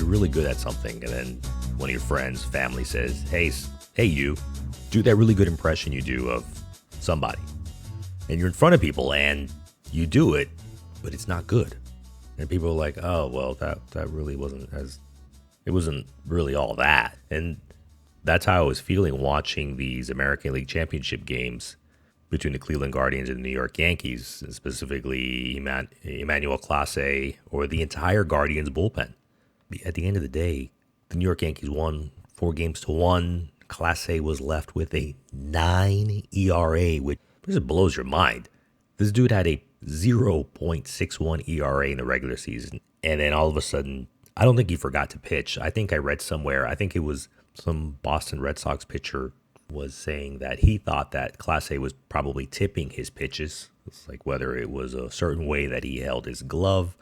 really good at something, and then one of your friends, family says, hey, you, do that really good impression you do of somebody. And you're in front of people, and you do it, but it's not good. And people are like, oh, well, that really it wasn't really all that. And that's how I was feeling watching these American League Championship games between the Cleveland Guardians and the New York Yankees, and specifically Emmanuel Clase or the entire Guardians bullpen. At the end of the day, the New York Yankees won 4-1. Clase was left with a 9 ERA, which just blows your mind. This dude had a 0.61 ERA in the regular season, and then all of a sudden, I don't think he forgot to pitch. I think I read somewhere, I think it was some Boston Red Sox pitcher was saying that he thought that Clase was probably tipping his pitches. It's like whether it was a certain way that he held his glove,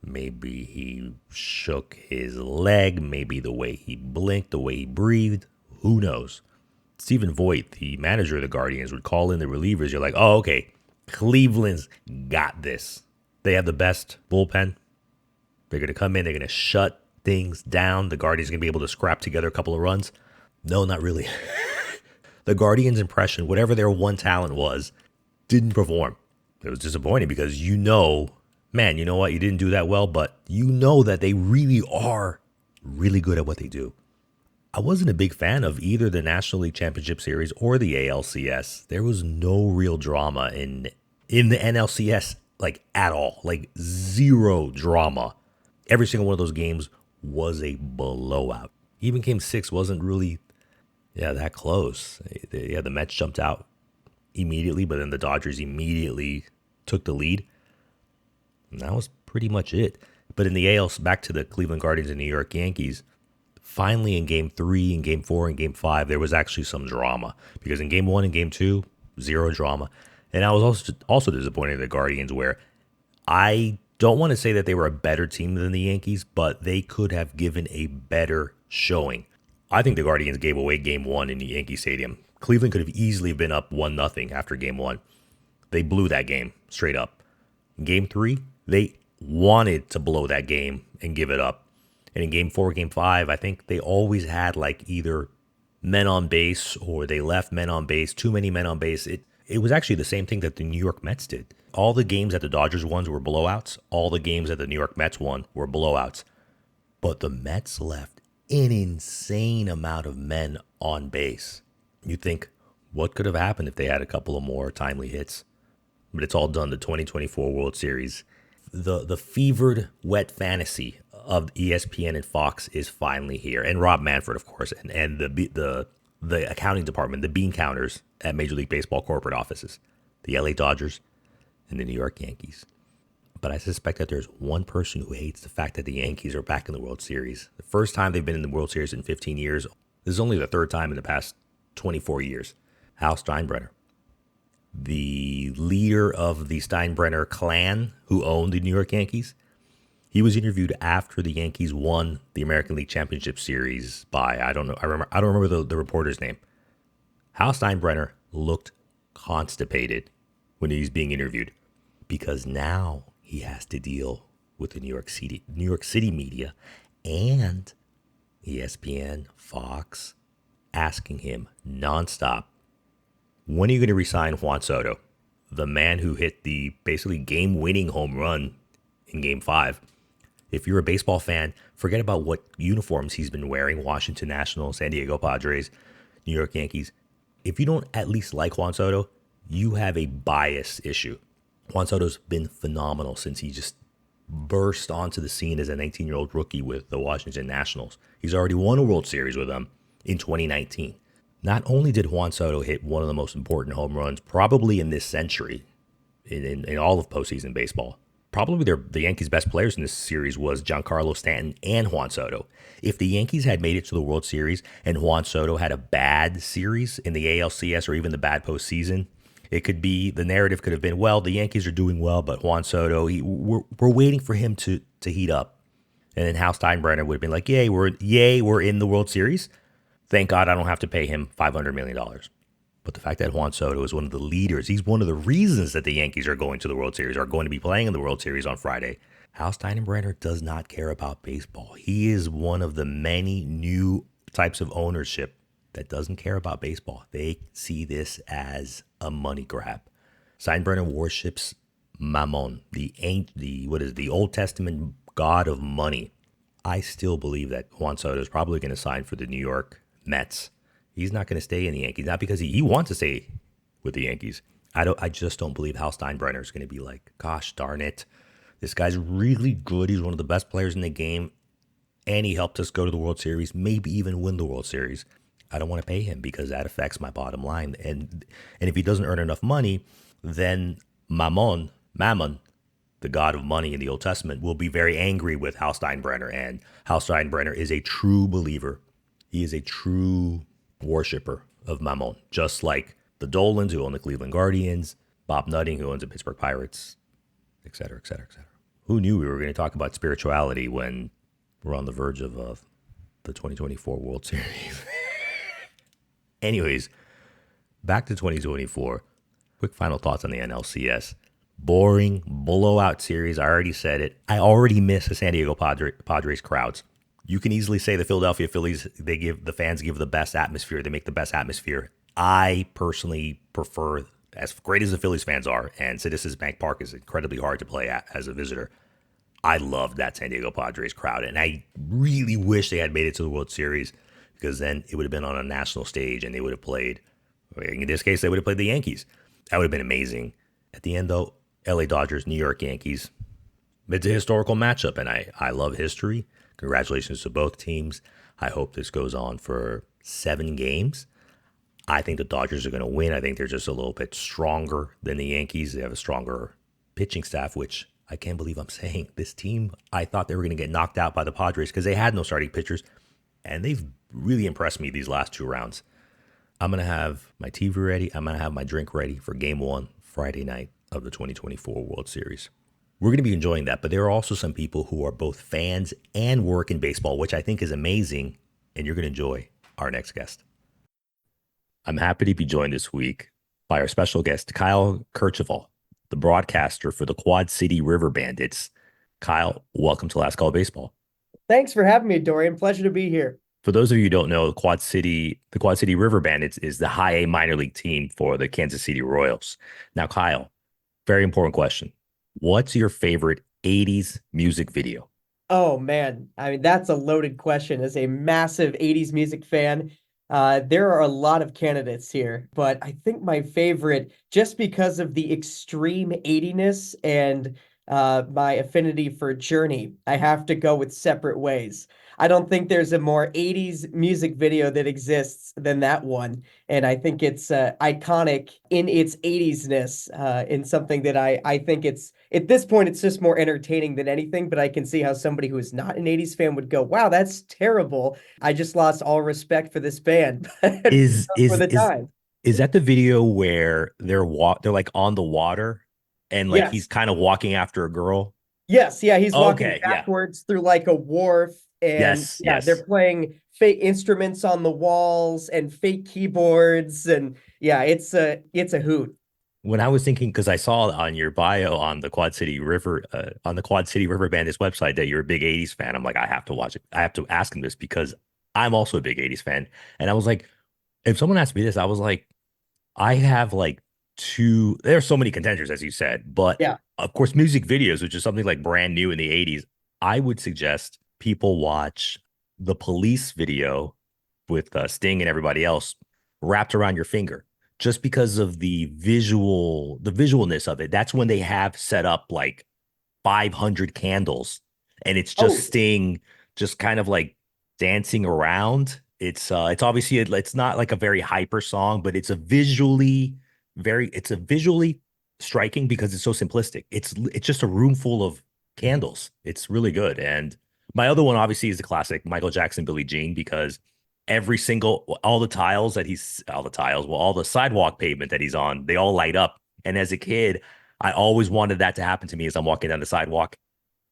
maybe he shook his leg, maybe the way he blinked, the way he breathed, who knows. Stephen Voigt, the manager of the Guardians, would call in the relievers. You're like, oh, okay, Cleveland's got this. They have the best bullpen. They're going to come in, they're going to shut things down. The Guardians are going to be able to scrap together a couple of runs. No, not really. The Guardians' impression, whatever their one talent was, didn't perform. It was disappointing because man, you know what? You didn't do that well, but you know that they really are really good at what they do. I wasn't a big fan of either the National League Championship Series or the ALCS. There was no real drama in the NLCS, like at all, like zero drama. Every single one of those games was a blowout. Even Game 6 wasn't really that close. The Mets jumped out immediately, but then the Dodgers immediately took the lead. And that was pretty much it. But in the AL, back to the Cleveland Guardians and New York Yankees, finally in Game 3, and Game 4, and Game 5, there was actually some drama. Because in Game 1 and Game 2, zero drama. And I was also disappointed in the Guardians, where I don't want to say that they were a better team than the Yankees, but they could have given a better showing. I think the Guardians gave away Game 1 in the Yankee Stadium. Cleveland could have easily been up 1-0 after Game 1. They blew that game straight up. In Game 3, they wanted to blow that game and give it up. And in Game 4, Game 5, I think they always had like either men on base or they left men on base, too many men on base. It was actually the same thing that the New York Mets did. All the games that the Dodgers won were blowouts. All the games that the New York Mets won were blowouts. But the Mets left an insane amount of men on base. You think, what could have happened if they had a couple of more timely hits? But it's all done. The 2024 World Series. The fevered, wet fantasy of ESPN and Fox is finally here. And Rob Manfred, of course, and the accounting department, the bean counters at Major League Baseball corporate offices. The LA Dodgers and the New York Yankees. But I suspect that there's one person who hates the fact that the Yankees are back in the World Series. The first time they've been in the World Series in 15 years. This is only the third time in the past 24 years. Hal Steinbrenner, the leader of the Steinbrenner clan who owned the New York Yankees, he was interviewed after the Yankees won the American League Championship Series by, I don't remember the reporter's name. Hal Steinbrenner looked constipated when he was being interviewed because now he has to deal with the New York City media and ESPN, Fox, asking him nonstop, when are you going to resign Juan Soto, the man who hit the basically game-winning home run in Game 5? If you're a baseball fan, forget about what uniforms he's been wearing, Washington Nationals, San Diego Padres, New York Yankees. If you don't at least like Juan Soto, you have a bias issue. Juan Soto's been phenomenal since he just burst onto the scene as a 19-year-old rookie with the Washington Nationals. He's already won a World Series with them in 2019. Not only did Juan Soto hit one of the most important home runs probably in this century in all of postseason baseball, probably the Yankees' best players in this series was Giancarlo Stanton and Juan Soto. If the Yankees had made it to the World Series and Juan Soto had a bad series in the ALCS or even the bad postseason, the narrative could have been, well, the Yankees are doing well, but Juan Soto, we're waiting for him to heat up. And then Hal Steinbrenner would have been like, yay, we're in the World Series. Thank God I don't have to pay him $500 million. But the fact that Juan Soto is one of the leaders, he's one of the reasons that the Yankees are going to the World Series, are going to be playing in the World Series on Friday. Hal Steinbrenner does not care about baseball. He is one of the many new types of ownership that doesn't care about baseball. They see this as a money grab. Steinbrenner worships Mammon, the Old Testament god of money. I still believe that Juan Soto is probably going to sign for the New York Mets. He's not going to stay in the Yankees, not because he wants to stay with the Yankees. I just don't believe Hal Steinbrenner is going to be like, gosh darn it, this guy's really good. He's one of the best players in the game, and he helped us go to the World Series, maybe even win the World Series. I don't want to pay him because that affects my bottom line. And if he doesn't earn enough money, then Mammon, the god of money in the Old Testament, will be very angry with Hal Steinbrenner. And Hal Steinbrenner is a true believer. He is a true worshiper of Mammon, just like the Dolans, who own the Cleveland Guardians, Bob Nutting, who owns the Pittsburgh Pirates, et cetera, et cetera, et cetera. Who knew we were going to talk about spirituality when we're on the verge of the 2024 World Series? Anyways, back to 2024. Quick final thoughts on the NLCS. Boring, blowout series. I already said it. I already miss the San Diego Padres crowds. You can easily say the Philadelphia Phillies, the fans give the best atmosphere. They make the best atmosphere. I personally prefer, as great as the Phillies fans are, and Citizens Bank Park is incredibly hard to play at as a visitor. I love that San Diego Padres crowd, and I really wish they had made it to the World Series, because then it would have been on a national stage and they would have played, in this case, they would have played the Yankees. That would have been amazing. At the end, though, LA Dodgers, New York Yankees. It's a historical matchup, and I love history. Congratulations to both teams. I hope this goes on for 7 games. I think the Dodgers are going to win. I think they're just a little bit stronger than the Yankees. They have a stronger pitching staff, which I can't believe I'm saying. This team, I thought they were going to get knocked out by the Padres because they had no starting pitchers, and they've really impressed me these last 2 rounds. I'm going to have my TV ready. I'm going to have my drink ready for Game 1, Friday night of the 2024 World Series. We're going to be enjoying that, but there are also some people who are both fans and work in baseball, which I think is amazing, and you're going to enjoy our next guest. I'm happy to be joined this week by our special guest, Kyle Kercheval, the broadcaster for the Quad City River Bandits. Kyle, welcome to Last Call Baseball. Thanks for having me, Dorian. Pleasure to be here. For those of you who don't know, the Quad City River Bandits is the high A minor league team for the Kansas City Royals. Now, Kyle, very important question. What's your favorite 80s music video? Oh, man. I mean, that's a loaded question. As a massive 80s music fan, there are a lot of candidates here, but I think my favorite, just because of the extreme 80ness and my affinity for Journey, I have to go with Separate Ways. I don't think there's a more 80s music video that exists than that one. And I think it's iconic in its 80s-ness, in something that I think it's, at this point, it's just more entertaining than anything, but I can see how somebody who is not an 80s fan would go, wow, that's terrible. I just lost all respect for this band Is for is the is time. is that the video where they're like on the water and like he's Yes. kind of walking after a girl? Yes, yeah, he's walking Okay, yeah. backwards through like a wharf, and Yes, yeah, yes. they're playing fake instruments on the walls and fake keyboards, and yeah, it's a hoot. When I was thinking, because I saw on your bio on the Quad City River Bandits website that you're a big 80s fan. I'm like, I have to watch it. I have to ask him this because I'm also a big 80s fan. And I was like, if someone asked me this, I was like, I have like there are so many contenders, as you said, but Yeah. of course, music videos, which is something like brand new in the 80s, I would suggest people watch the Police video with Sting and everybody else wrapped around your finger, just because of the visualness of it. That's when they have set up like 500 candles, and it's just Oh, Sting just kind of like dancing around. It's obviously it's not like a very hyper song, but it's a visually striking because it's so simplistic. It's just a room full of candles. It's really good. And my other one obviously is the classic Michael Jackson Billie Jean, because all the sidewalk pavement that he's on, they all light up. And as a kid, I always wanted that to happen to me as I'm walking down the sidewalk.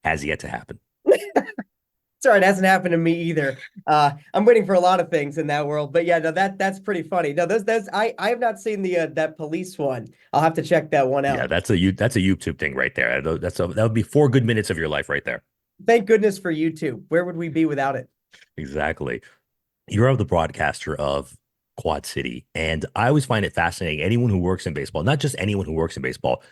Has yet to happen. Sorry, it hasn't happened to me either. I'm waiting for a lot of things in that world, but yeah, no, that's pretty funny. No, those I have not seen the that police one. I'll have to check that one Yeah, out. that's a YouTube thing right there. That would be 4 good minutes of your life right there. Thank goodness for YouTube. Where would we be without it? Exactly. You're the broadcaster of Quad City, and I always find it fascinating. Anyone who works in baseball, not just anyone who works in baseball,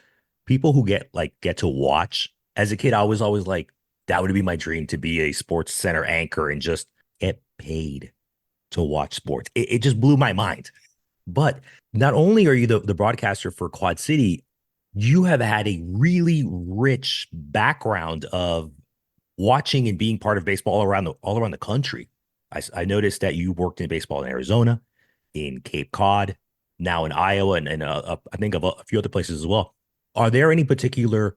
people who get to watch. As a kid, I was always like, that would be my dream to be a sports center anchor and just get paid to watch sports. It just blew my mind. But not only are you the broadcaster for Quad City, you have had a really rich background of watching and being part of baseball all around the country. I noticed that you worked in baseball in Arizona, in Cape Cod, now in Iowa, and I think of a few other places as well. Are there any particular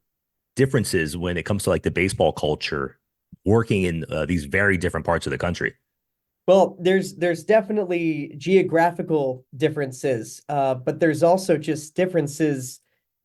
differences when it comes to like the baseball culture working in these very different parts of the country? Well, there's definitely geographical differences, but there's also just differences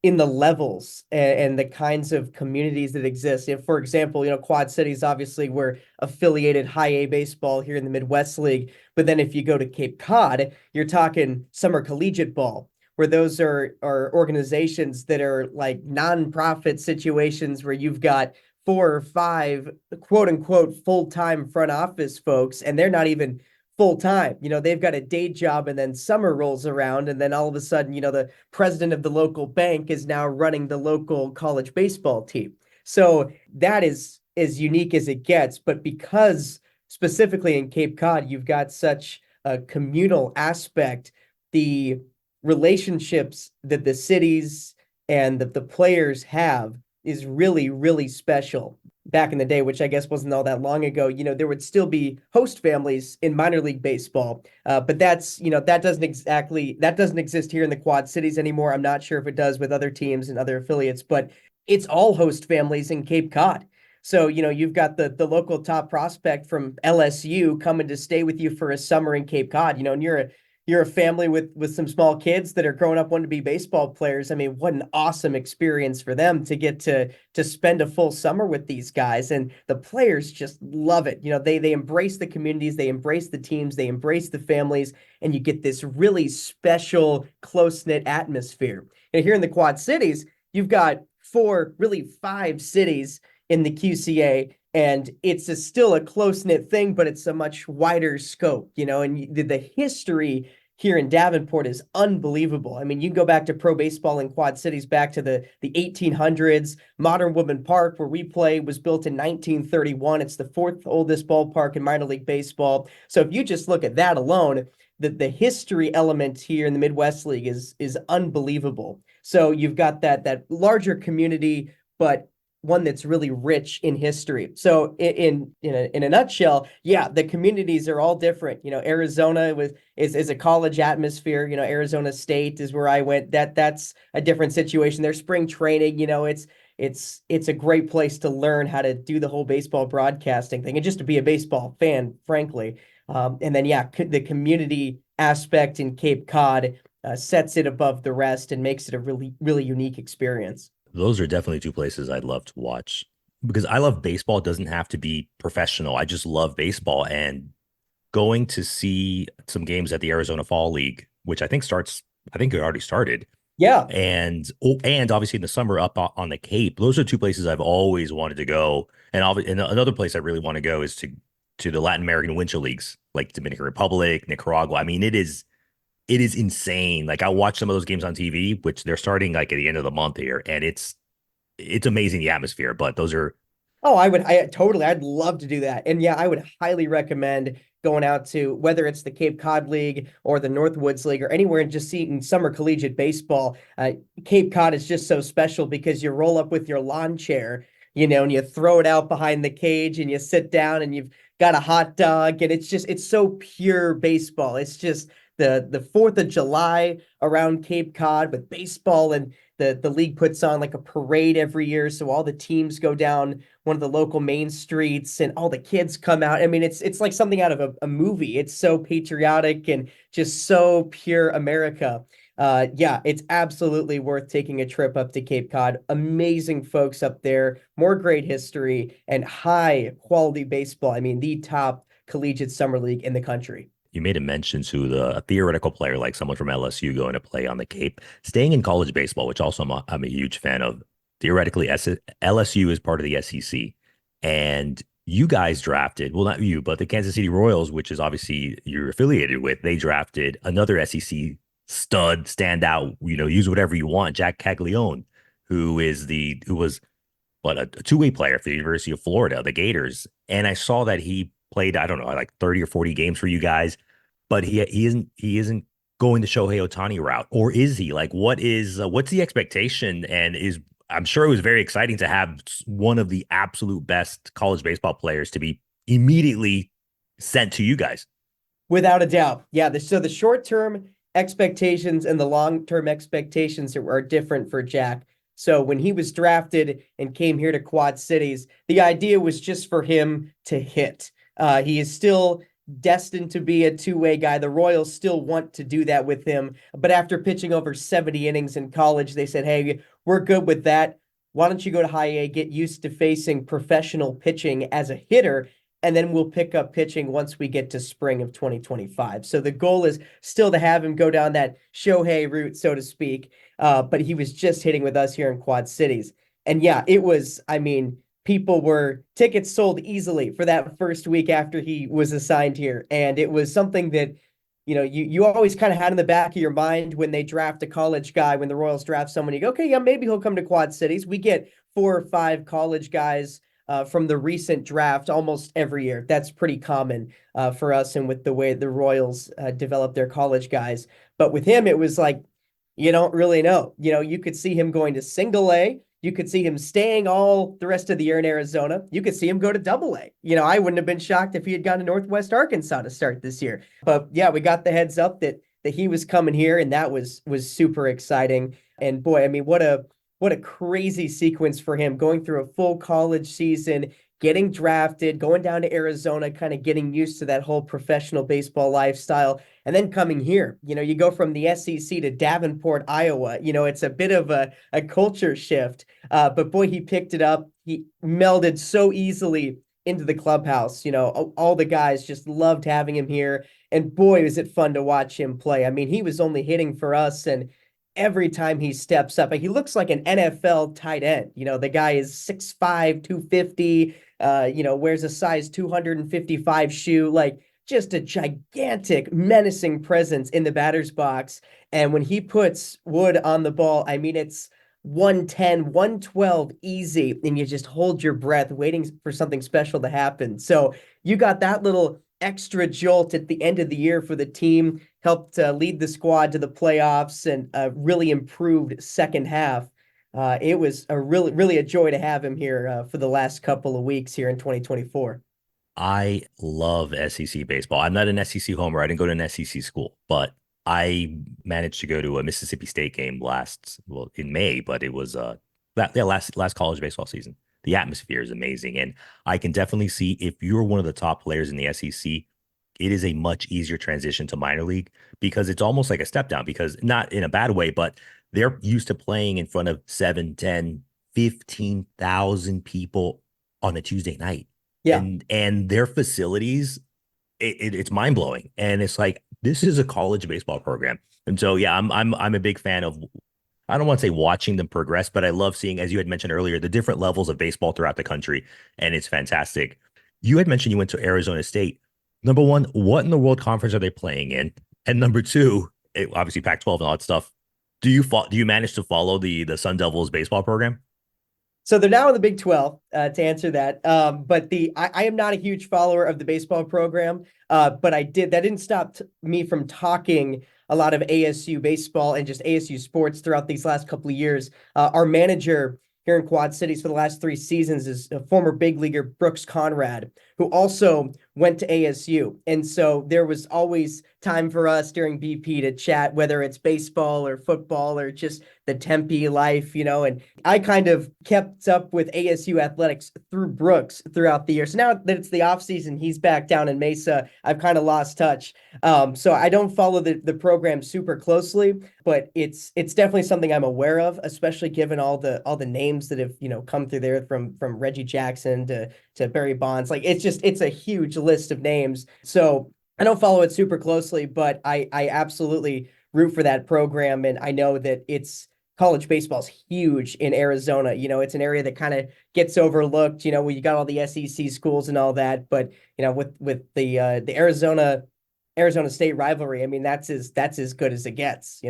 in the levels and the kinds of communities that exist. If, for example, Quad Cities, obviously we're affiliated high A baseball here in the Midwest League, but then if you go to Cape Cod, you're talking summer collegiate ball, where those are organizations that are like nonprofit situations where you've got 4 or 5 quote unquote full-time front office folks, and they're not even full-time. They've got a day job, and then summer rolls around, and then all of a sudden, the president of the local bank is now running the local college baseball team. So that is as unique as it gets. But because specifically in Cape Cod, you've got such a communal aspect, the relationships that the cities and that the players have is really, really special. Back in the day, which I guess wasn't all that long ago, there would still be host families in minor league baseball. But that doesn't exist here in the Quad Cities anymore. I'm not sure if it does with other teams and other affiliates, but it's all host families in Cape Cod. So, you've got the local top prospect from LSU coming to stay with you for a summer in Cape Cod, and you're a family with some small kids that are growing up wanting to be baseball players. I mean, what an awesome experience for them to get to spend a full summer with these guys. And the players just love it. They embrace the communities, they embrace the teams, they embrace the families, and you get this really special, close-knit atmosphere. And here in the Quad Cities, you've got 4, really 5 cities in the QCA, and still a close-knit thing, but it's a much wider scope, and the history here in Davenport is unbelievable. I mean, you can go back to pro baseball in Quad Cities back to the 1800s. Modern Woodman Park, where we play, was built in 1931. It's the 4th oldest ballpark in minor league baseball. So if you just look at that alone, the history element here in the Midwest League is unbelievable. So you've got that larger community, but one that's really rich in history. So in a nutshell, yeah, the communities are all different. Arizona is a college atmosphere. Arizona State is where I went. That's a different situation. Their spring training, it's a great place to learn how to do the whole baseball broadcasting thing and just to be a baseball fan, frankly. And then yeah, the community aspect in Cape Cod sets it above the rest and makes it a really, really unique experience. Those are definitely two places I'd love to watch because I love baseball. It doesn't have to be professional. I just love baseball and going to see some games at the Arizona Fall League, which I think it already started. Yeah. And obviously in the summer up on the Cape. Those are two places I've always wanted to go. And another place I really want to go is to the Latin American winter leagues, like Dominican Republic, Nicaragua. I mean, it is insane. Like I watch some of those games on TV, which they're starting like at the end of the month here, and it's amazing the atmosphere. But those are Oh, I'd love to do that. And yeah, I would highly recommend going out to whether it's the Cape Cod League or the Northwoods League or anywhere and just seeing summer collegiate baseball. Cape Cod is just so special because you roll up with your lawn chair, and you throw it out behind the cage and you sit down and you've got a hot dog, and it's so pure baseball. It's just the 4th of July around Cape Cod with baseball, and the league puts on like a parade every year. So all the teams go down one of the local main streets and all the kids come out. I mean, it's like something out of a movie. It's so patriotic and just so pure America. Yeah, it's absolutely worth taking a trip up to Cape Cod. Amazing folks up there, more great history, and high quality baseball. I mean, the top collegiate summer league in the country. You made a mention to a theoretical player like someone from LSU going to play on the Cape, staying in college baseball, which also I'm a huge fan of. Theoretically, LSU is part of the SEC, and you guys drafted, well, not you, but the Kansas City Royals, which is obviously you're affiliated with. They drafted another SEC stud, standout, use whatever you want, Jack Caglione, who was a two-way player for the University of Florida, the Gators. And I saw that he played, I don't know, like 30 or 40 games for you guys, but he isn't going the Shohei Ohtani route, or is he? Like, what's the expectation? And I'm sure it was very exciting to have one of the absolute best college baseball players to be immediately sent to you guys. Without a doubt. Yeah. So the short term expectations and the long term expectations are different for Jack. So when he was drafted and came here to Quad Cities, the idea was just for him to hit. He is still destined to be a two-way guy. The Royals still want to do that with him. But after pitching over 70 innings in college, they said, hey, we're good with that. Why don't you go to high A, get used to facing professional pitching as a hitter, and then we'll pick up pitching once we get to spring of 2025. So the goal is still to have him go down that Shohei route, so to speak. But he was just hitting with us here in Quad Cities. And yeah, it was, I mean, tickets sold easily for that first week after he was assigned here. And it was something that, you always kind of had in the back of your mind when they draft a college guy, when the Royals draft someone, you go, okay, yeah, maybe he'll come to Quad Cities. We get 4 or 5 college guys from the recent draft almost every year. That's pretty common for us and with the way the Royals develop their college guys. But with him, it was like, you don't really know. You could see him going to single A. You could see him staying all the rest of the year in Arizona. You could see him go to double A. I wouldn't have been shocked if he had gone to Northwest Arkansas to start this year. But yeah, we got the heads up that he was coming here, and that was super exciting. And boy, I mean, what a crazy sequence for him, going through a full college season, getting drafted, going down to Arizona, kind of getting used to that whole professional baseball lifestyle, and then coming here. You go from the SEC to Davenport, Iowa. It's a bit of a culture shift. But boy, he picked it up. He melded so easily into the clubhouse. All the guys just loved having him here. And boy, was it fun to watch him play. I mean, he was only hitting for us, and every time he steps up, he looks like an NFL tight end. The guy is 6'5", 250, wears a size 255 shoe, like just a gigantic, menacing presence in the batter's box. And when he puts wood on the ball, I mean, it's 110, 112 easy, and you just hold your breath waiting for something special to happen. So you got that little extra jolt at the end of the year for the team, helped lead the squad to the playoffs, and really improved second half. It was really a joy to have him here for the last couple of weeks here in 2024. I love SEC baseball. I'm not an SEC homer. I didn't go to an SEC school, but I managed to go to a Mississippi State game in May, but it was last college baseball season. The atmosphere is amazing, and I can definitely see if you're one of the top players in the SEC, it is a much easier transition to minor league because it's almost like a step down, because not in a bad way, but they're used to playing in front of 7, 10, 15,000 people on a Tuesday night. Yeah. And their facilities, it's mind blowing. And it's like, this is a college baseball program. And so, yeah, I'm a big fan of, I don't want to say watching them progress, but I love seeing, as you had mentioned earlier, the different levels of baseball throughout the country. And it's fantastic. You had mentioned you went to Arizona State. Number one, what in the World Conference are they playing in? And number two, obviously Pac-12 and all that stuff. Do you manage to follow the Sun Devils baseball program? So they're now in the Big 12, to answer that. But I am not a huge follower of the baseball program, but that didn't stop me from talking a lot of ASU baseball and just ASU sports throughout these last couple of years. Our manager here in Quad Cities for the last 3 seasons is a former big leaguer Brooks Conrad who also went to ASU. And so there was always time for us during BP to chat, whether it's baseball or football or just the Tempe life, and I kind of kept up with ASU athletics through Brooks throughout the year. So now that it's the off season, he's back down in Mesa. I've kind of lost touch. So I don't follow the program super closely, but it's definitely something I'm aware of, especially given all the names that have come through there from Reggie Jackson to Barry Bonds. Like it's a huge list of names. So I don't follow it super closely, but I absolutely root for that program, and I know that it's college baseball is huge in Arizona. It's an area that kind of gets overlooked. Where you got all the SEC schools and all that, but with the Arizona State rivalry, I mean that's as good as it gets.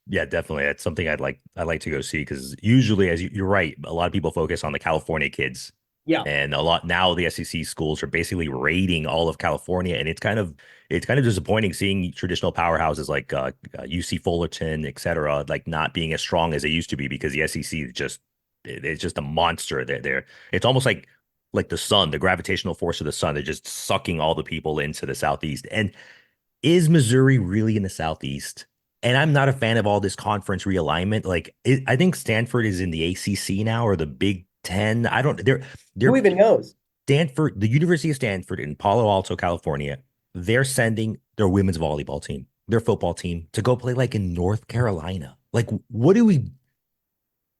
Yeah, definitely. That's something I'd like to go see because usually, as you're right, a lot of people focus on the California kids, Yeah. and a lot now the SEC schools are basically raiding all of California, and it's kind of disappointing seeing traditional powerhouses like UC Fullerton, et cetera, like not being as strong as they used to be because the SEC is just it's just a monster. They're it's almost like the sun, the gravitational force of the sun. They're just sucking all the people into the Southeast. And is Missouri really in the Southeast? And I'm not a fan of all this conference realignment. I think Stanford is in the ACC now or the Big Ten. I don't. Who They're even knows? Stanford, the University of Stanford in Palo Alto, California. They're sending their women's volleyball team, their football team, to go play like in North Carolina. Like, what do we?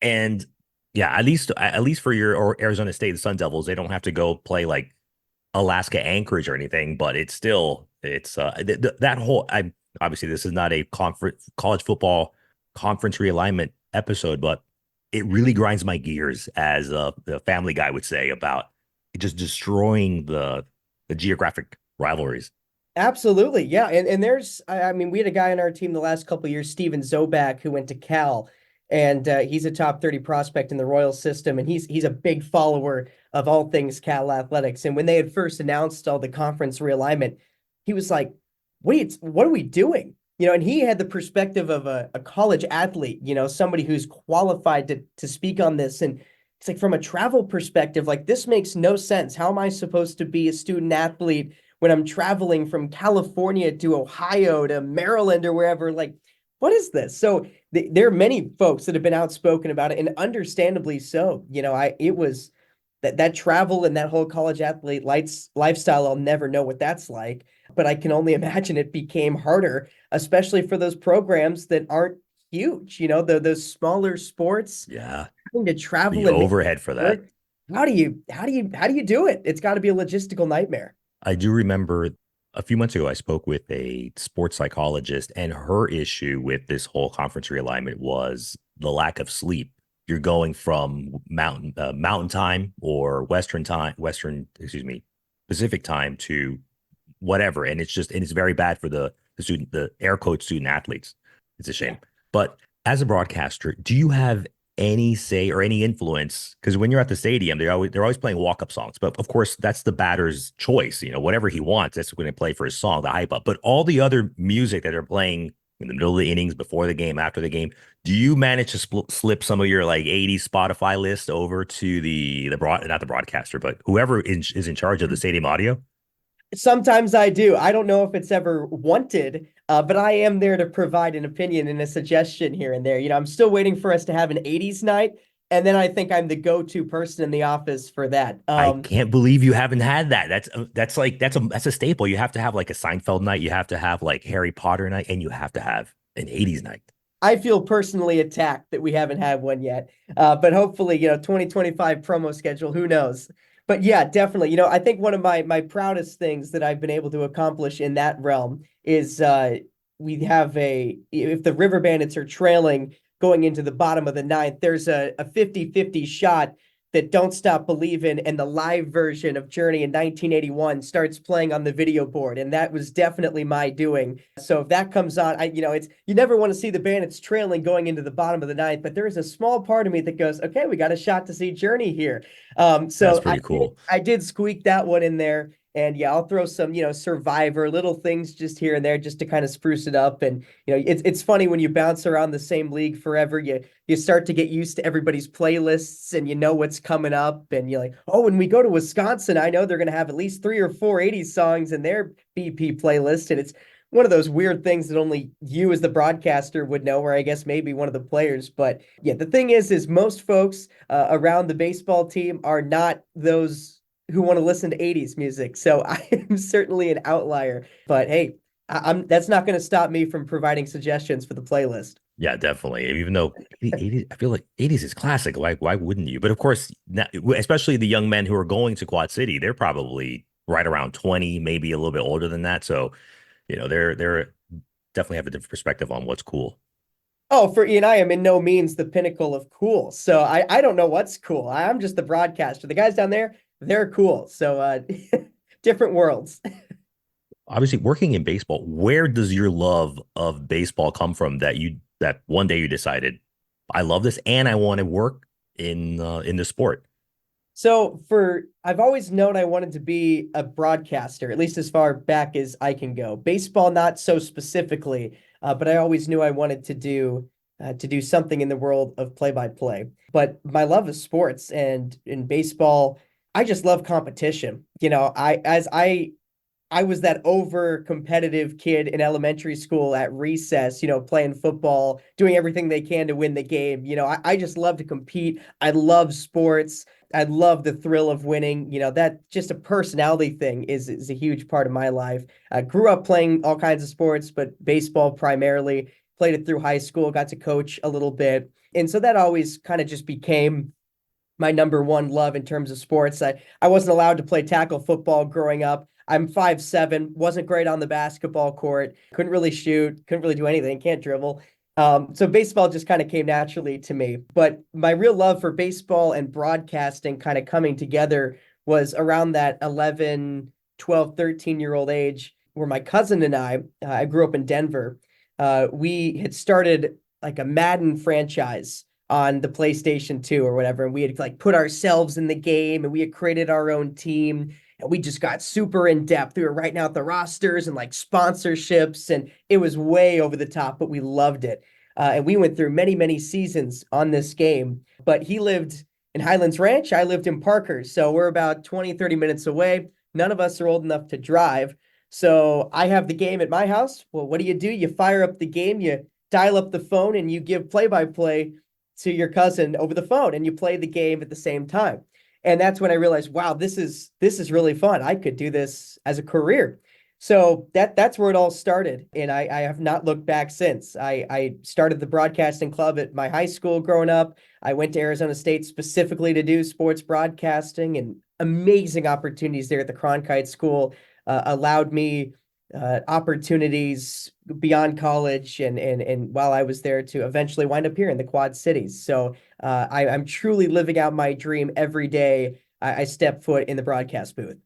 And yeah, at least for your or Arizona State, the Sun Devils, they don't have to go play like Alaska Anchorage or anything, but it's that whole I obviously this is not a conference college football conference realignment episode, but it really grinds my gears as the family guy would say about just destroying the geographic rivalries. Absolutely. Yeah. And there's, I mean, we had a guy on our team the last couple of years, Steven Zobak, who went to Cal, and he's a top 30 prospect in the Royal system. And he's a big follower of all things Cal athletics. And when they had first announced all the conference realignment, he was like, wait, what are we doing? And he had the perspective of a college athlete, somebody who's qualified to speak on this. And it's like, from a travel perspective, like, this makes no sense. How am I supposed to be a student athlete when I'm traveling from California to Ohio to Maryland or wherever? Like, what is this? So there are many folks that have been outspoken about it, and understandably so. It was that travel and that whole college athlete lifestyle. I'll never know what that's like, but I can only imagine it became harder, especially for those programs that aren't huge. Those smaller sports, Yeah, having to travel the and make overhead for it that. work. How do you do it? It's got to be a logistical nightmare. I do remember a few months ago, I spoke with a sports psychologist, and her issue with this whole conference realignment was the lack of sleep. You're going from mountain time or excuse me, Pacific time to whatever, and it's very bad for the air quote student athletes. It's a shame. Yeah. But as a broadcaster, do you have any say or any influence? Because when you're at the stadium, they're always playing walk up songs. But of course, that's the batter's choice. Whatever he wants, that's going to play for his song, the hype up. But all the other music that they're playing in the middle of the innings, before the game, after the game, do you manage to slip some of your like 80s Spotify list over to the not the broadcaster, but whoever is in charge of the stadium audio? Sometimes I do. I don't know if it's ever wanted, but I am there to provide an opinion and a suggestion here and there. I'm still waiting for us to have an 80s night, and then I think I'm the go-to person in the office for that. I can't believe you haven't had that. That's a staple. You have to have like a Seinfeld night. You have to have like Harry Potter night, and you have to have an '80s night. I feel personally attacked that we haven't had one yet. But hopefully, 2025 promo schedule, who knows? But yeah, definitely. I think one of my proudest things that I've been able to accomplish in that realm is we have if the River Bandits are trailing going into the bottom of the ninth, there's a 50-50 shot that Don't Stop Believin', and the live version of Journey in 1981 starts playing on the video board. And that was definitely my doing. So if that comes on, it's, you never want to see the Bandits trailing going into the bottom of the ninth, but there is a small part of me that goes, okay, we got a shot to see Journey here. That's So I pretty did, cool. I did squeak that one in there. And yeah, I'll throw some, Survivor, little things just here and there just to kind of spruce it up. And it's funny when you bounce around the same league forever, you start to get used to everybody's playlists and you know what's coming up. And you're like, oh, when we go to Wisconsin, I know they're gonna have at least 3 or 4 '80s songs in their BP playlist. And it's one of those weird things that only you as the broadcaster would know, or I guess maybe one of the players. But yeah, the thing is most folks around the baseball team are not those who want to listen to '80s music. So I am certainly an outlier. But hey, I'm that's not going to stop me from providing suggestions for the playlist. Yeah, definitely. Even though 80s, I feel like 80s is classic. Like, why wouldn't you? But of course, especially the young men who are going to Quad City, they're probably right around 20, maybe a little bit older than that. So, they're definitely have a different perspective on what's cool. Oh, for Ian, I am in no means the pinnacle of cool. So I don't know what's cool. I'm just the broadcaster. The guys down there, they're cool. So different worlds. Obviously, working in baseball, where does your love of baseball come from that one day you decided, I love this and I want to work in the sport? So I've always known I wanted to be a broadcaster, at least as far back as I can go. Baseball, not so specifically, but I always knew I wanted to do something in the world of play-by-play. But my love of sports and in baseball, I just love competition. I was that over competitive kid in elementary school at recess, playing football, doing everything they can to win the game. I just love to compete. I love sports. I love the thrill of winning. That just a personality thing is a huge part of my life. I grew up playing all kinds of sports, but baseball primarily. Played it through high school, got to coach a little bit. And so that always kind of just became my number one love in terms of sports. I wasn't allowed to play tackle football growing up. I'm 5'7", wasn't great on the basketball court, couldn't really shoot, couldn't really do anything, can't dribble. So baseball just kind of came naturally to me. But my real love for baseball and broadcasting kind of coming together was around that 11, 12, 13-year-old age where my cousin and I grew up in Denver. We had started like a Madden franchise on the PlayStation 2 or whatever. And we had like put ourselves in the game and we had created our own team. And we just got super in depth. We were writing out the rosters and like sponsorships, and it was way over the top, but we loved it. And we went through many, many seasons on this game. But he lived in Highlands Ranch. I lived in Parker. So we're about 20, 30 minutes away. None of us are old enough to drive. So I have the game at my house. Well, what do? You fire up the game, you dial up the phone, and you give play-by-play to your cousin over the phone, and you play the game at the same time. And that's when I realized, wow, this is really fun. I could do this as a career. So that's where it all started. And I have not looked back since. I started the broadcasting club at my high school growing up. I went to Arizona State specifically to do sports broadcasting, and amazing opportunities there at the Cronkite School allowed me opportunities beyond college and while I was there to eventually wind up here in the Quad Cities. So I'm truly living out my dream every day I step foot in the broadcast booth.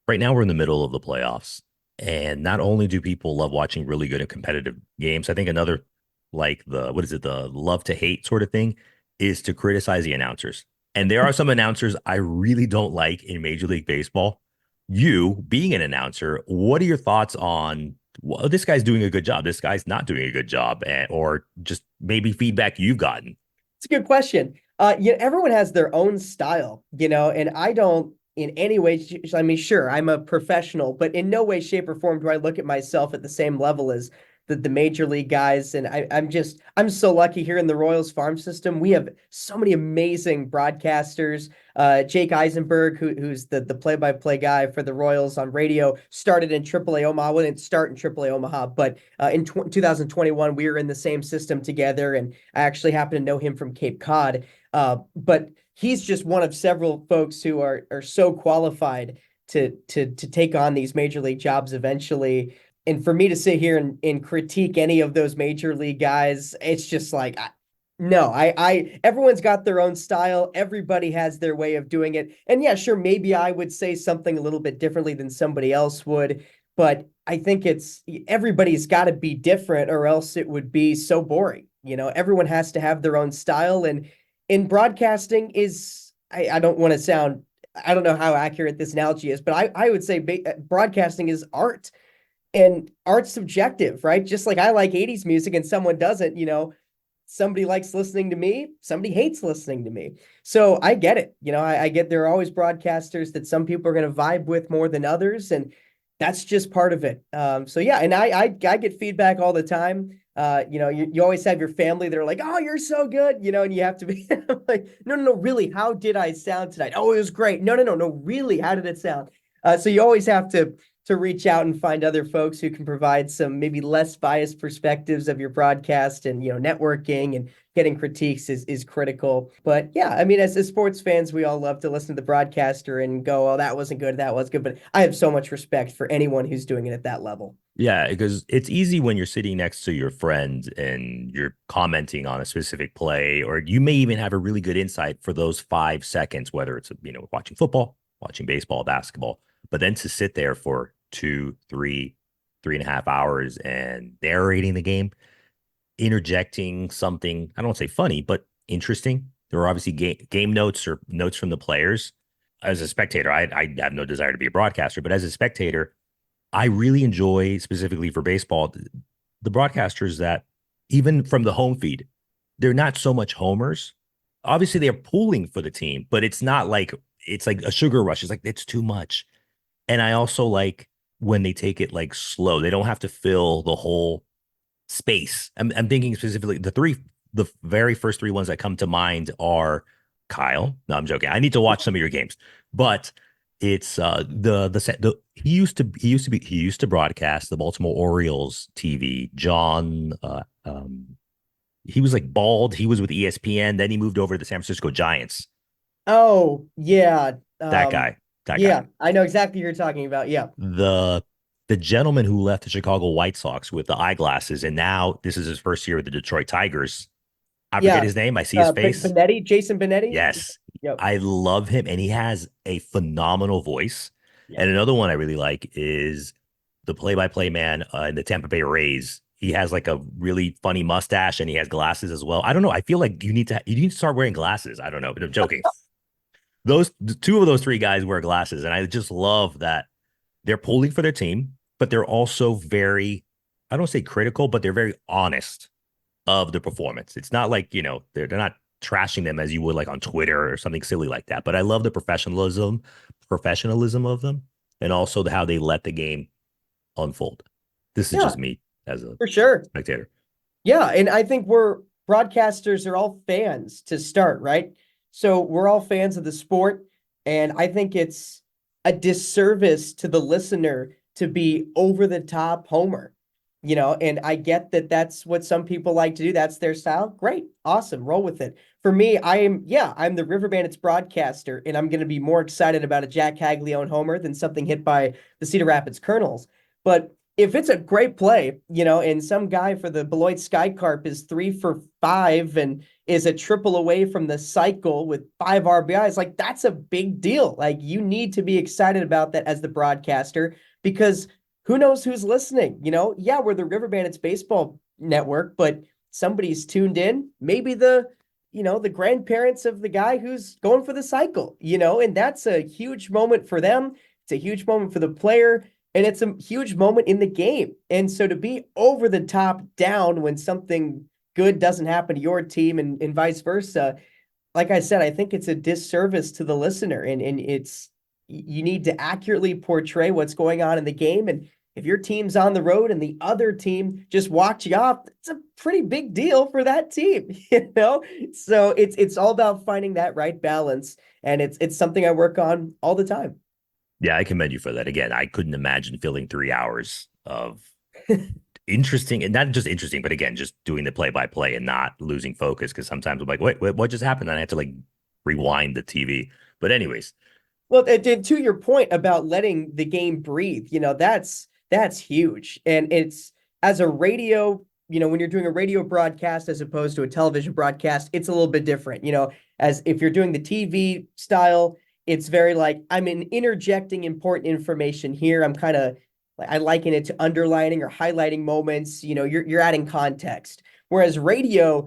Right now, we're in the middle of the playoffs. And not only do people love watching really good and competitive games, I think another, like the love to hate sort of thing is to criticize the announcers. And there are some announcers I really don't like in Major League Baseball. You being an announcer, what are your thoughts on, well, this guy's doing a good job, this guy's not doing a good job, or just maybe feedback you've gotten? It's a good question. Everyone has their own style, and I don't in any way. I mean, sure, I'm a professional, but in no way, shape, or form do I look at myself at the same level as the major league guys. And I'm so lucky here in the Royals farm system. We have so many amazing broadcasters. Jake Eisenberg, who's the play-by-play guy for the Royals on radio, started in AAA Omaha. We didn't start in AAA Omaha, but in 2021, we were in the same system together, and I actually happen to know him from Cape Cod. But he's just one of several folks who are so qualified to take on these major league jobs eventually. And for me to sit here and critique any of those major league guys, it's just like, no, everyone's got their own style. Everybody has their way of doing it. And yeah, sure, maybe I would say something a little bit differently than somebody else would, but I think everybody's got to be different or else it would be so boring. Everyone has to have their own style. And in broadcasting I don't want to sound I don't know how accurate this analogy is, but I would say broadcasting is art, and art's subjective, right? Just like I like 80s music and someone doesn't, somebody likes listening to me, somebody hates listening to me. So I get it. I get there are always broadcasters that some people are going to vibe with more than others, and that's just part of it. So yeah, and I get feedback all the time. You always have your family that are like, "Oh, you're so good," and you have to be like, "No, no, no, really, how did I sound tonight? Oh, it was great. No, no, no, no, really, how did it sound?" So you always have to reach out and find other folks who can provide some maybe less biased perspectives of your broadcast, and networking and getting critiques is critical. But yeah, I mean, as sports fans, we all love to listen to the broadcaster and go, "Oh, that wasn't good, that was good." But I have so much respect for anyone who's doing it at that level. Yeah, because it's easy when you're sitting next to your friend and you're commenting on a specific play, or you may even have a really good insight for those 5 seconds, whether it's watching football, watching baseball, basketball. But then to sit there for 2, 3, 3.5 hours and narrating the game, interjecting something, I don't want to say funny, but interesting. There are obviously game notes or notes from the players. As a spectator, I have no desire to be a broadcaster, but as a spectator, I really enjoy, specifically for baseball, the broadcasters that, even from the home feed, they're not so much homers. Obviously, they're pulling for the team, but it's like a sugar rush. It's like it's too much. And I also like when they take it like slow. They don't have to fill the whole space. I'm thinking specifically the very first three ones that come to mind are Kyle. No, I'm joking. I need to watch some of your games, but it's he used to broadcast the Baltimore Orioles TV. John, he was like bald. He was with ESPN. Then he moved over to the San Francisco Giants. Oh yeah, That guy. That guy. yeah, I know exactly what you're talking about. Yeah, The the gentleman who left the Chicago White Sox with the eyeglasses, and now this is his first year with the Detroit Tigers. I forget yeah. his name. I see his face. Benetti, Jason Benetti. Yes, Yep. I love him, and he has a phenomenal voice. Yeah. And another one I really like is the play-by-play man in the Tampa Bay Rays. He has like a really funny mustache, and he has glasses as well. I don't know. I feel like you need to start wearing glasses. I don't know, but I'm joking. Those two of those three guys wear glasses, and I just love that they're pulling for their team, but they're also very, I don't say critical, but they're very honest of the performance. It's not like, they're not trashing them as you would like on Twitter or something silly like that. But I love the professionalism of them, and also how they let the game unfold. This is Yeah, just me as a for sure. spectator. Yeah, and I think we're broadcasters are all fans to start, right? So we're all fans of the sport, and I think it's a disservice to the listener to be over the top homer. And I get that that's what some people like to do. That's their style. Great. Awesome. Roll with it. For me, I'm the River Bandits broadcaster, and I'm going to be more excited about a Jack Caglione homer than something hit by the Cedar Rapids Colonels. But if it's a great play, and some guy for the Beloit Skycarp is 3 for 5 and is a triple away from the cycle with 5 RBIs, like that's a big deal. Like you need to be excited about that as the broadcaster, because who knows who's listening? Yeah, we're the River Bandits baseball network, but somebody's tuned in. Maybe the grandparents of the guy who's going for the cycle, and that's a huge moment for them. It's a huge moment for the player, and it's a huge moment in the game. And so to be over the top down when something good doesn't happen to your team, and vice versa, like I said, I think it's a disservice to the listener, and it's you need to accurately portray what's going on in the game. And if your team's on the road and the other team just walks you off, it's a pretty big deal for that team, So it's all about finding that right balance, and it's something I work on all the time. Yeah, I commend you for that. Again, I couldn't imagine filling 3 hours of interesting, and not just interesting, but again, just doing the play by play and not losing focus. Because sometimes I'm like, wait, what just happened? And I have to like rewind the TV. But anyways, Well, to your point about letting the game breathe, that's huge. And it's as a radio, when you're doing a radio broadcast as opposed to a television broadcast, it's a little bit different. As if you're doing the TV style, it's very like I'm interjecting important information here. I'm kind of I liken it to underlining or highlighting moments. You're adding context. Whereas radio,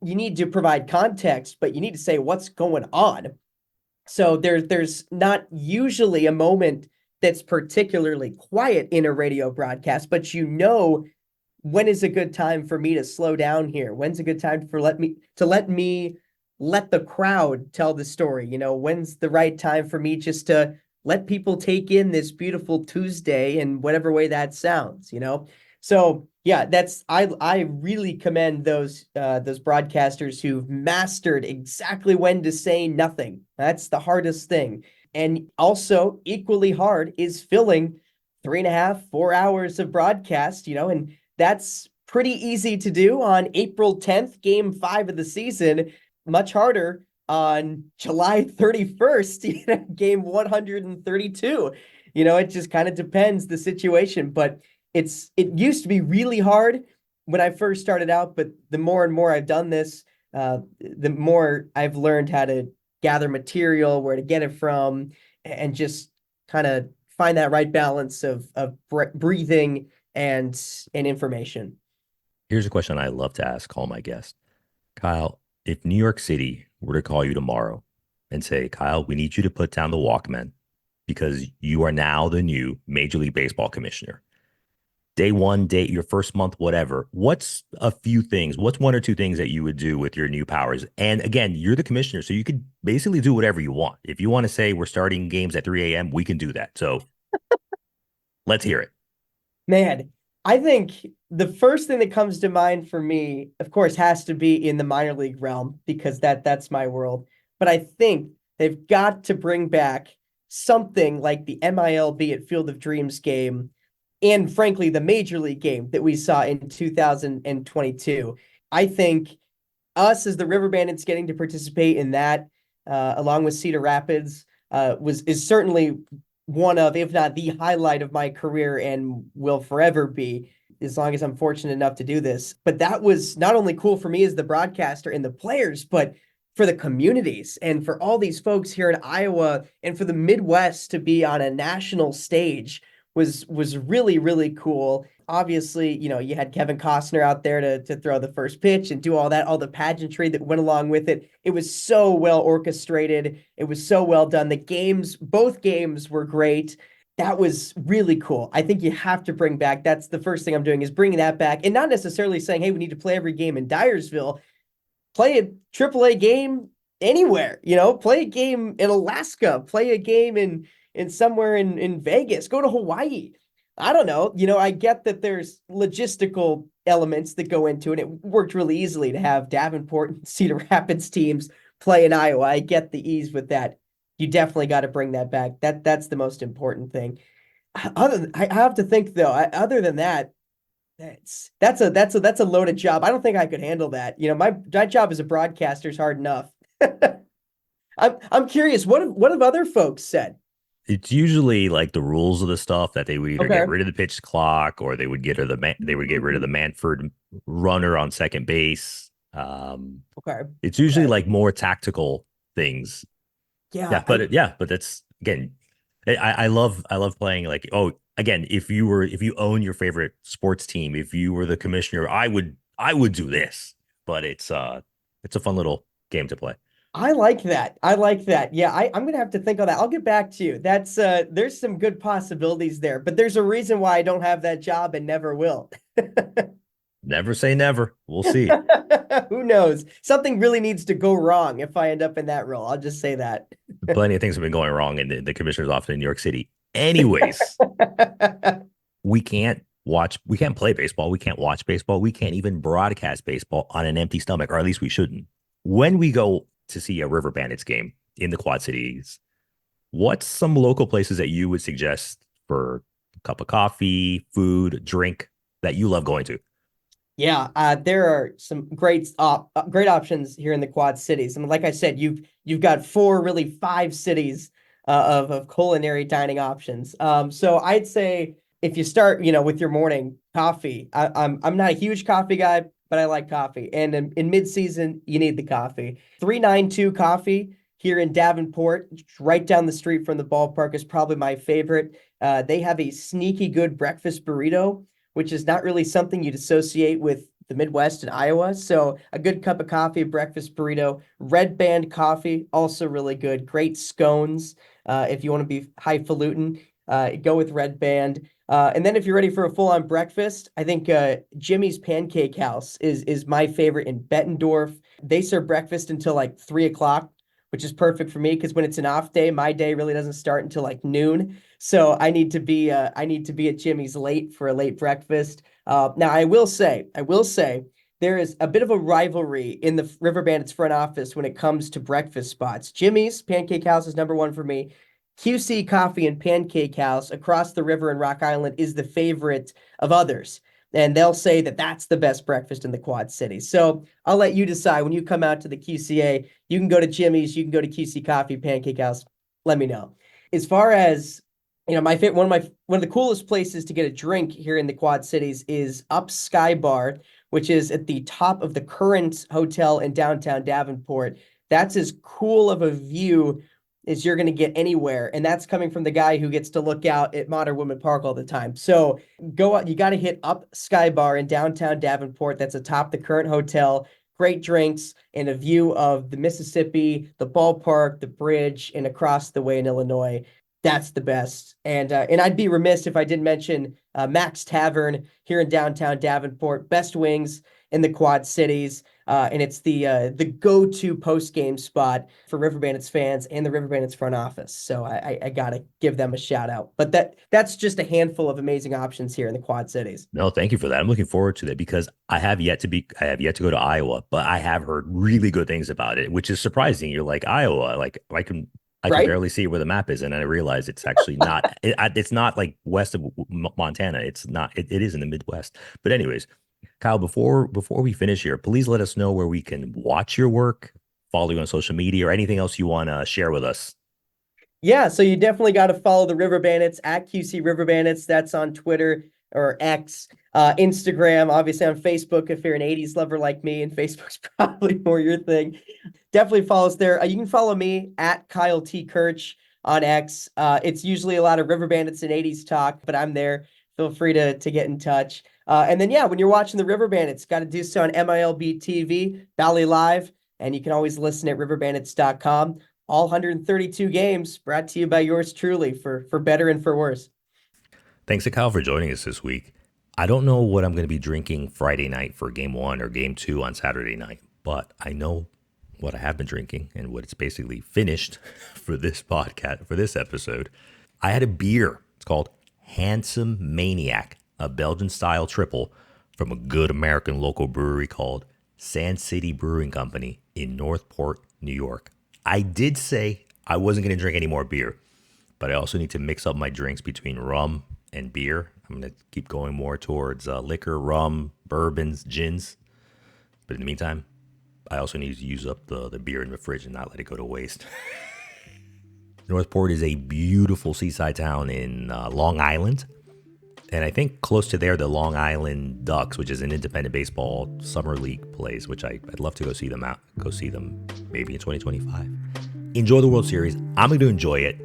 you need to provide context, but you need to say what's going on. So there's not usually a moment that's particularly quiet in a radio broadcast, but when is a good time for me to slow down here? When's a good time for let me let the crowd tell the story? When's the right time for me just to let people take in this beautiful Tuesday in whatever way that sounds? So yeah, I really commend those broadcasters who've mastered exactly when to say nothing. That's the hardest thing. And also equally hard is filling 3.5, 4 hours of broadcast, and that's pretty easy to do on April 10th, game 5 of the season. Much harder on July 31st, game 132. It just kind of depends the situation, but it used to be really hard when I first started out, but the more and more I've done this, the more I've learned how to gather material, where to get it from, and just kind of find that right balance of breathing and information. Here's a question I love to ask all my guests. Kyle, if New York City were to call you tomorrow and say, Kyle, we need you to put down the Walkman because you are now the new Major League Baseball commissioner. Day one, your first month, whatever. What's a few things? What's one or two things that you would do with your new powers? And again, you're the commissioner, so you could basically do whatever you want. If you want to say we're starting games at 3 a.m., we can do that. So let's hear it. Man, I think the first thing that comes to mind for me, of course, has to be in the minor league realm because that's my world. But I think they've got to bring back something like the MILB at Field of Dreams game and frankly the major league game that we saw in 2022. I think us as the River Bandits getting to participate in that, along with Cedar Rapids, is certainly one of, if not the highlight of my career and will forever be, as long as I'm fortunate enough to do this. But that was not only cool for me as the broadcaster and the players, but for the communities and for all these folks here in Iowa and for the Midwest to be on a national stage was really, really cool. Obviously, you had Kevin Costner out there to throw the first pitch and do all that, all the pageantry that went along with it. It was so well orchestrated. It was so well done. Both games were great. That was really cool. I think you have to bring back, that's the first thing I'm doing, is bringing that back, and not necessarily saying, hey, we need to play every game in Dyersville. Play a AAA game anywhere, play a game in Alaska, play a game in somewhere in Vegas, go to Hawaii. I don't know. I get that there's logistical elements that go into it. It worked really easily to have Davenport and Cedar Rapids teams play in Iowa. I get the ease with that. You definitely got to bring that back. That's the most important thing. I have to think though. Other than that, that's a loaded job. I don't think I could handle that. My job as a broadcaster is hard enough. I'm curious. What have other folks said? It's usually like the rules of the stuff that they would either Okay. get rid of the pitch clock or they would get rid of the Manfred runner on second base. Okay. It's usually Okay. like more tactical things. Yeah. But that's again, I love playing like, oh, again, if you own your favorite sports team, if you were the commissioner, I would do this. But it's a fun little game to play. I like that. I like that. Yeah, I'm gonna have to think on that. I'll get back to you. There's some good possibilities there, but there's a reason why I don't have that job and never will. Never say never. We'll see. Who knows? Something really needs to go wrong if I end up in that role. I'll just say that. Plenty of things have been going wrong in the commissioner's office in New York City. Anyways, we can't play baseball. We can't watch baseball. We can't even broadcast baseball on an empty stomach, or at least we shouldn't. When we go to see a River Bandits game in the Quad Cities, what's some local places that you would suggest for a cup of coffee, food, drink that you love going to? Yeah, there are some great options here in the Quad Cities. I mean, like I said, you've got four, really five cities of culinary dining options. So I'd say if you start, with your morning coffee, I'm not a huge coffee guy, but I like coffee. And in mid-season, you need the coffee. 392 Coffee here in Davenport, right down the street from the ballpark, is probably my favorite. They have a sneaky good breakfast burrito, which is not really something you'd associate with the Midwest and Iowa. So a good cup of coffee, a breakfast burrito, Red Band coffee, also really good. Great scones. If you want to be highfalutin, go with Red Band. And then if you're ready for a full-on breakfast, I think Jimmy's Pancake House is my favorite in Bettendorf. They serve breakfast until like 3 o'clock, which is perfect for me because when it's an off day, my day really doesn't start until like noon. So I need to be at Jimmy's late for a late breakfast. Now I will say, there is a bit of a rivalry in the River Bandits front office when it comes to breakfast spots. Jimmy's Pancake House is number one for me. QC Coffee and Pancake House across the river in Rock Island is the favorite of others. And they'll say that that's the best breakfast in the Quad Cities. So I'll let you decide when you come out to the QCA. You can go to Jimmy's, you can go to QC Coffee, Pancake House. Let me know. As far as my favorite, one of the coolest places to get a drink here in the Quad Cities is Up Sky Bar, which is at the top of the Current Hotel in downtown Davenport. That's as cool of a view as you're going to get anywhere. And that's coming from the guy who gets to look out at Modern Woodman Park all the time. So go out, you got to hit Up Sky Bar in downtown Davenport. That's atop the Current Hotel. Great drinks and a view of the Mississippi, the ballpark, the bridge, and across the way in Illinois. That's the best. And I'd be remiss if I didn't mention Max Tavern here in downtown Davenport. Best wings in the Quad Cities. And it's the go-to post-game spot for River Bandits fans and the River Bandits front office. So I gotta give them a shout out. But that's just a handful of amazing options here in the Quad Cities. No, thank you for that. I'm looking forward to that because I have yet to go to Iowa, but I have heard really good things about it, which is surprising. You're like Iowa, like I can Right? barely see where the map is, and I realize it's actually not. It's not like west of Montana. It's not. It is in the Midwest. But anyways, Kyle, before we finish here, please let us know where we can watch your work, follow you on social media, or anything else you want to share with us. Yeah, so you definitely got to follow the River Bandits at QC River Bandits. That's on Twitter or X, Instagram, obviously on Facebook if you're an 80s lover like me, and Facebook's probably more your thing. Definitely follow us there. You can follow me at Kyle T. Kirch on X. It's usually a lot of River Bandits and 80s talk, but I'm there. Feel free to get in touch. And then, yeah, when you're watching the River Bandits, got to do so on MILB TV, Valley Live, and you can always listen at riverbandits.com. All 132 games brought to you by yours truly for better and for worse. Thanks to Kyle for joining us this week. I don't know what I'm going to be drinking Friday night for game 1 or game 2 on Saturday night, but I know what I have been drinking and what it's basically finished for this podcast, for this episode. I had a beer. It's called Handsome Maniac, a Belgian style triple from a good American local brewery called Sand City Brewing Company in Northport, New York. I did say I wasn't going to drink any more beer, but I also need to mix up my drinks between rum and beer. I'm going to keep going more towards liquor, rum, bourbons, gins. But in the meantime, I also need to use up the beer in the fridge and not let it go to waste. Northport is a beautiful seaside town in Long Island. And I think close to there, the Long Island Ducks, which is an independent baseball summer league plays, which I'd love to go see them maybe in 2025. Enjoy the World Series. I'm going to enjoy it.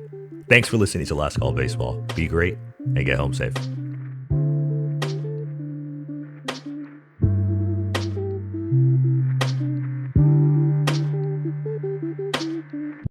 Thanks for listening to Last Call Baseball. Be great and get home safe.